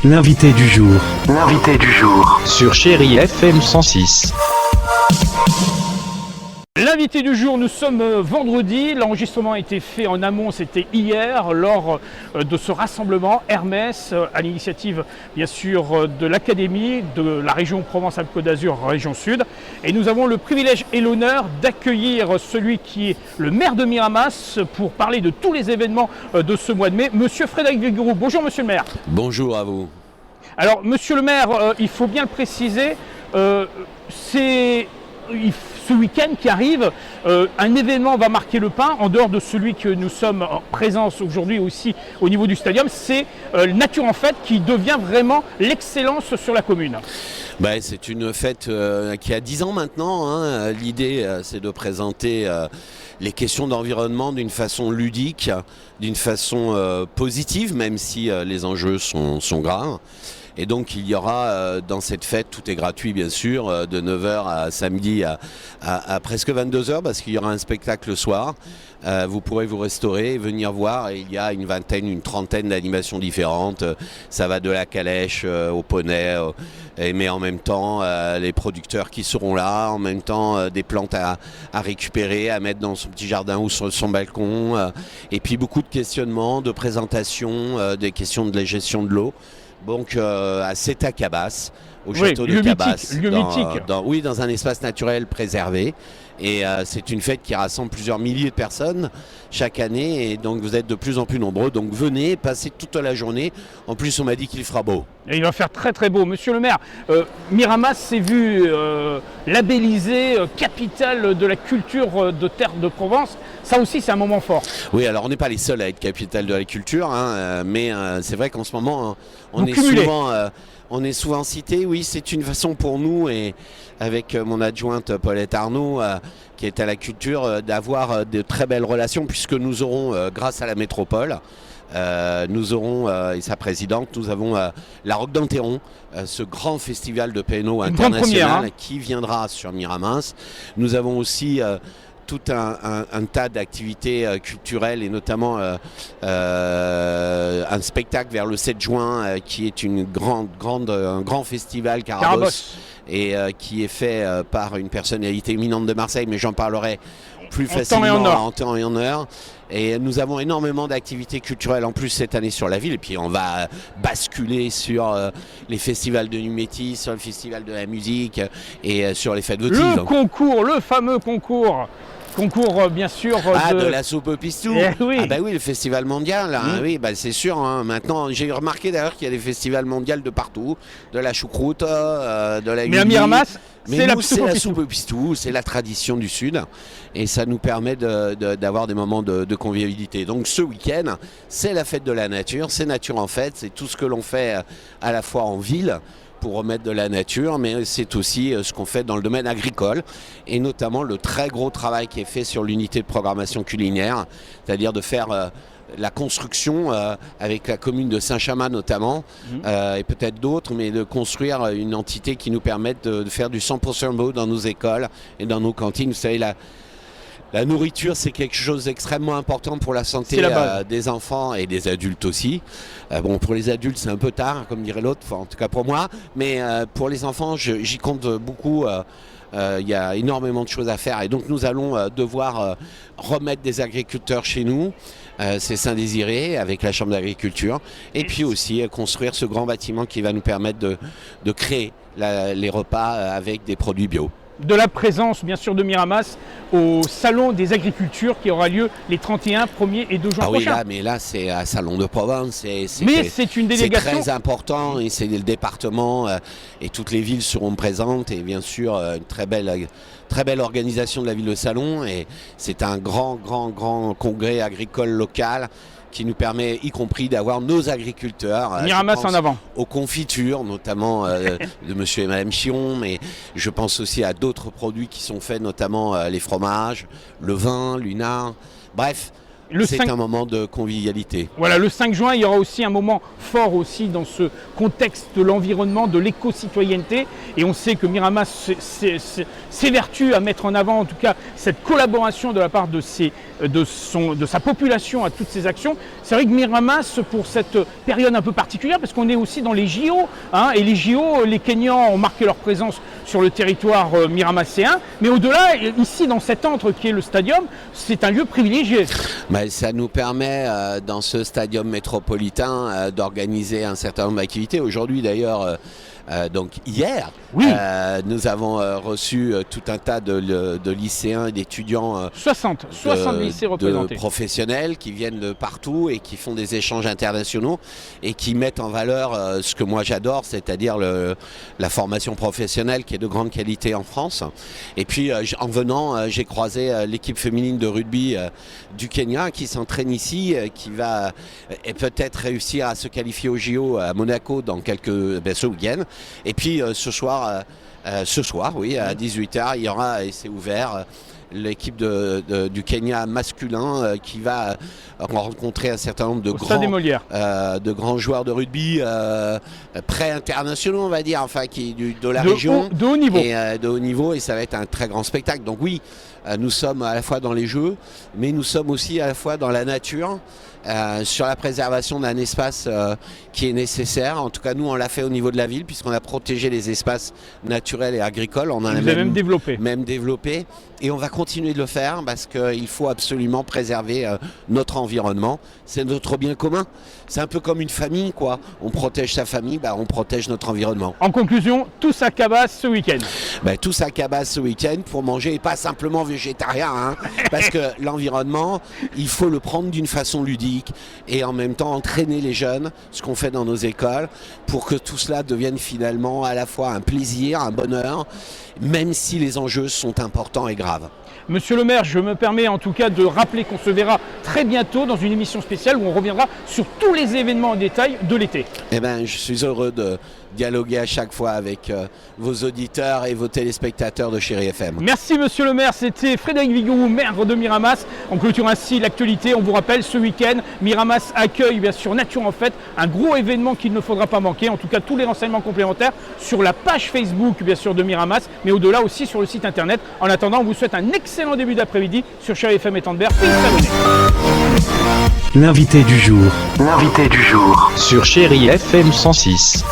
L'invité du jour. L'invité du jour. Sur Chérie FM 106. L'invité du jour, nous sommes vendredi, l'enregistrement a été fait en amont, c'était hier, lors de ce rassemblement Hermès, à l'initiative bien sûr de l'Académie de la région Provence-Alpes-Côte d'Azur, région Sud. Et nous avons le privilège et l'honneur d'accueillir celui qui est le maire de Miramas pour parler de tous les événements de ce mois de mai, Monsieur Frédéric Vigouroux. Bonjour Monsieur le maire. Bonjour à vous. Alors Monsieur le maire, il faut bien le préciser, c'est... Ce week-end qui arrive, un événement va marquer le pas, en dehors de celui que nous sommes en présence aujourd'hui aussi au niveau du stadium, c'est Nature en Fête qui devient vraiment l'excellence sur la commune. C'est une fête qui a 10 ans maintenant, hein. L'idée c'est de présenter les questions d'environnement d'une façon ludique, d'une façon positive, même si les enjeux sont graves. Et donc il y aura dans cette fête, tout est gratuit bien sûr, de 9h à samedi à presque 22h parce qu'il y aura un spectacle le soir. Vous pourrez vous restaurer, venir voir, et il y a une trentaine d'animations différentes. Ça va de la calèche au poney, mais en même temps les producteurs qui seront là, en même temps des plantes à récupérer, à mettre dans son petit jardin ou sur son balcon, et puis beaucoup de questionnements, de présentations, des questions de la gestion de l'eau. Donc à Cabas, au château de Cabas, dans un espace naturel préservé. Et c'est une fête qui rassemble plusieurs milliers de personnes chaque année. Et donc vous êtes de plus en plus nombreux. Donc venez, passez toute la journée. En plus, on m'a dit qu'il fera beau. Et il va faire très très beau. Monsieur le maire, Miramas s'est vu labellisé capitale de la culture de Terre de Provence. Ça aussi, c'est un moment fort. Oui, alors on n'est pas les seuls à être capitale de la culture, hein, mais c'est vrai qu'en ce moment, on est souvent cité. Oui, c'est une façon pour nous, et avec mon adjointe Paulette Arnaud, qui est à la culture, d'avoir de très belles relations, puisque nous aurons, grâce à la métropole, nous aurons, et sa présidente, nous avons la Roque d'Enterron, ce grand festival de péno international qui viendra sur Miramas. Nous avons aussi tout un tas d'activités culturelles, et notamment un spectacle vers le 7 juin qui est un grand festival Carabosse. Et qui est fait par une personnalité éminente de Marseille, mais j'en parlerai plus facilement en temps et en heure. Et nous avons énormément d'activités culturelles en plus cette année sur la ville. Et puis on va basculer sur les festivals de Numétis, sur le festival de la musique et sur les fêtes votives. Le fameux concours bien sûr de la soupe au pistou. Oui. Oui, le festival mondial, oui, c'est sûr, hein. Maintenant j'ai remarqué d'ailleurs qu'il y a des festivals mondiaux de partout, de la choucroute, de la mais à Miramas, c'est la soupe au pistou, c'est la tradition du Sud, et ça nous permet d'avoir des moments de convivialité. Donc ce week-end, c'est la fête de la nature, c'est Nature en Fête, c'est tout ce que l'on fait à la fois en ville pour remettre de la nature, mais c'est aussi ce qu'on fait dans le domaine agricole, et notamment le très gros travail qui est fait sur l'unité de programmation culinaire, c'est-à-dire de faire la construction avec la commune de Saint-Chamas notamment, et peut-être d'autres, mais de construire une entité qui nous permette de faire du 100% bio dans nos écoles et dans nos cantines. Vous savez, la nourriture, c'est quelque chose d'extrêmement important pour la santé des enfants et des adultes aussi. Pour les adultes, c'est un peu tard, comme dirait l'autre, en tout cas pour moi. Mais pour les enfants, j'y compte beaucoup. Il y a énormément de choses à faire. Et donc, nous allons devoir remettre des agriculteurs chez nous. C'est Saint-Désiré, avec la Chambre d'agriculture. Et puis aussi construire ce grand bâtiment qui va nous permettre de créer les repas avec des produits bio. De la présence bien sûr de Miramas au Salon des Agricultures qui aura lieu les 31, 1er et 2 juin prochains. Mais là c'est un Salon de Provence. Mais c'est une délégation. C'est très important, et c'est le département et toutes les villes seront présentes, et bien sûr une très belle organisation de la ville de Salon, et c'est un grand congrès agricole local qui nous permet, y compris, d'avoir nos agriculteurs. Miramas en avant. Aux confitures, notamment de monsieur et madame Chiron, mais je pense aussi à d'autres produits qui sont faits, notamment les fromages, le vin, l'unard. Bref, c'est un moment de convivialité. Voilà, le 5 juin, il y aura aussi un moment fort aussi dans ce contexte de l'environnement, de l'éco-citoyenneté. Et on sait que Miramas s'évertue à mettre en avant, en tout cas, cette collaboration de la part de sa population à toutes ces actions. C'est vrai que Miramas, pour cette période un peu particulière, parce qu'on est aussi dans les JO, hein, et les JO, les Kenyans ont marqué leur présence sur le territoire miramasséen. Mais au-delà, ici, dans cet antre qui est le stadium, c'est un lieu privilégié. Ça nous permet, dans ce stadium métropolitain, d'organiser un certain nombre d'activités. Aujourd'hui, d'ailleurs, donc hier, oui. Nous avons reçu tout un tas de lycéens et d'étudiants 60 lycées représentés, de professionnels qui viennent de partout et qui font des échanges internationaux et qui mettent en valeur ce que moi j'adore, c'est-à-dire la formation professionnelle qui est de grande qualité en France. Et puis en venant, j'ai croisé l'équipe féminine de rugby du Kenya qui s'entraîne ici, qui va peut-être réussir à se qualifier au JO à Monaco dans ce week-end. Et puis ce soir, oui, à 18h, il y aura, et c'est ouvert, l'équipe du Kenya masculin qui va rencontrer un certain nombre de grands joueurs de rugby pré-internationaux, on va dire, enfin de la région, de haut niveau. Et de haut niveau, et ça va être un très grand spectacle. Donc oui, nous sommes à la fois dans les jeux, mais nous sommes aussi à la fois dans la nature. Sur la préservation d'un espace qui est nécessaire. En tout cas, nous, on l'a fait au niveau de la ville, puisqu'on a protégé les espaces naturels et agricoles. On en a même développé. Et on va continuer de le faire parce qu'il faut absolument préserver notre environnement. C'est notre bien commun. C'est un peu comme une famille, quoi. On protège sa famille, on protège notre environnement. En conclusion, tous à Cabas ce week-end. Tous à Cabas ce week-end pour manger, et pas simplement végétarien, hein, parce que l'environnement, il faut le prendre d'une façon ludique et en même temps entraîner les jeunes, ce qu'on fait dans nos écoles, pour que tout cela devienne finalement à la fois un plaisir, un bonheur, même si les enjeux sont importants et graves. Monsieur le maire, je me permets en tout cas de rappeler qu'on se verra très bientôt dans une émission spéciale où on reviendra sur tous les événements en détail de l'été. Je suis heureux de dialoguer à chaque fois avec vos auditeurs et vos téléspectateurs de Chéri FM. Merci monsieur le maire, c'était Frédéric Vigouroux, maire de Miramas. On clôture ainsi l'actualité. On vous rappelle, ce week-end, Miramas accueille bien sûr Nature en Fête, un gros événement qu'il ne faudra pas manquer. En tout cas, tous les renseignements complémentaires sur la page Facebook bien sûr de Miramas, mais au-delà aussi sur le site internet. En attendant, on vous souhaite un excellent début d'après-midi sur Chéri FM et Tandberg. L'invité du jour. Sur Chéri FM 106.